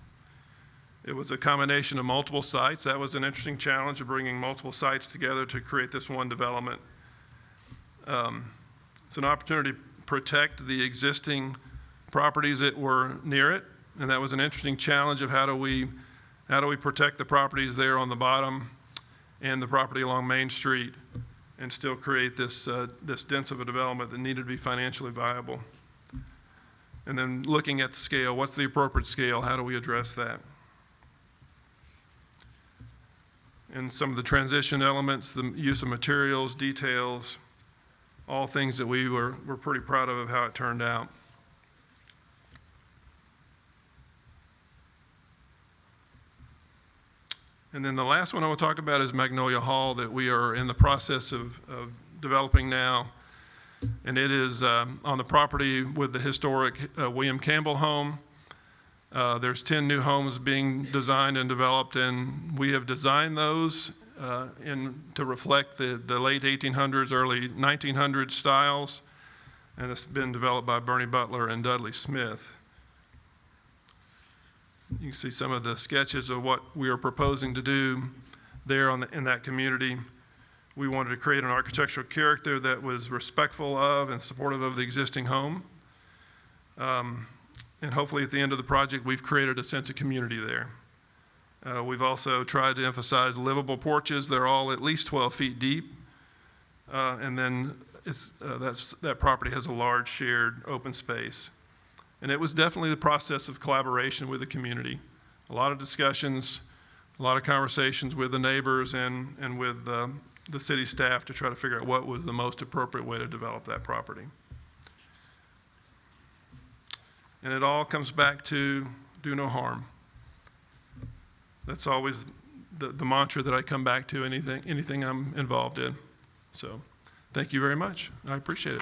Speaker 5: It was a combination of multiple sites. That was an interesting challenge of bringing multiple sites together to create this one development. It's an opportunity to protect the existing properties that were near it, and that was an interesting challenge of how do we protect the properties there on the bottom and the property along Main Street and still create this dense of a development that needed to be financially viable. And then looking at the scale, what's the appropriate scale? How do we address that? And some of the transition elements, the use of materials, details, all things that we were pretty proud of how it turned out. And then the last one I want to talk about is Magnolia Hall that we are in the process of developing now. And it is on the property with the historic William Campbell home. There's 10 new homes being designed and developed, and we have designed those to reflect the late 1800s, early 1900s styles, and it's been developed by Bernie Butler and Dudley Smith. You can see some of the sketches of what we are proposing to do there in that community. We wanted to create an architectural character that was respectful of and supportive of the existing home. And hopefully at the end of the project, we've created a sense of community there. We've also tried to emphasize livable porches. They're all at least 12 feet deep. And then that property has a large shared open space. And it was definitely the process of collaboration with the community. A lot of discussions, a lot of conversations with the neighbors and with the city staff to try to figure out what was the most appropriate way to develop that property. And it all comes back to do no harm. That's always the mantra that I come back to anything I'm involved in. So thank you very much. I appreciate it.